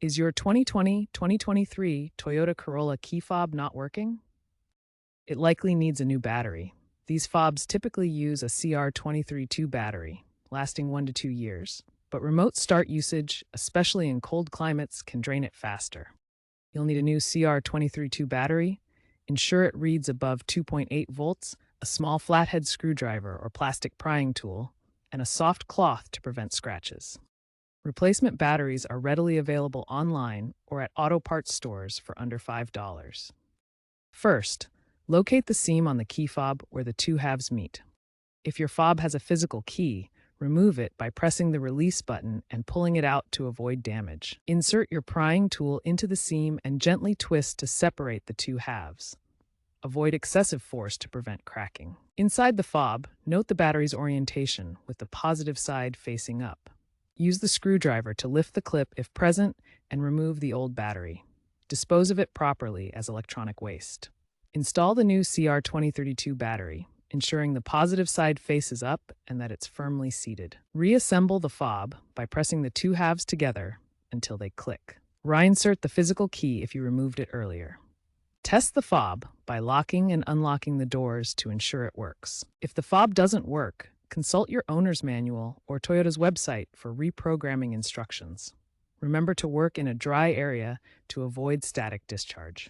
Is your 2020-2023 Toyota Corolla key fob not working? It likely needs a new battery. These fobs typically use a CR232 battery, lasting 1 to 2 years, but remote start usage, especially in cold climates, can drain it faster. You'll need a new CR232 battery. Ensure it reads above 2.8 volts, a small flathead screwdriver or plastic prying tool, and a soft cloth to prevent scratches. Replacement batteries are readily available online or at auto parts stores for under $5. First, locate the seam on the key fob where the two halves meet. If your fob has a physical key, remove it by pressing the release button and pulling it out to avoid damage. Insert your prying tool into the seam and gently twist to separate the two halves. Avoid excessive force to prevent cracking. Inside the fob, note the battery's orientation with the positive side facing up. Use the screwdriver to lift the clip if present and remove the old battery. Dispose of it properly as electronic waste. Install the new CR2032 battery, ensuring the positive side faces up and that it's firmly seated. Reassemble the fob by pressing the two halves together until they click. Reinsert the physical key if you removed it earlier. Test the fob by locking and unlocking the doors to ensure it works. If the fob doesn't work, consult your owner's manual or Toyota's website for reprogramming instructions. Remember to work in a dry area to avoid static discharge.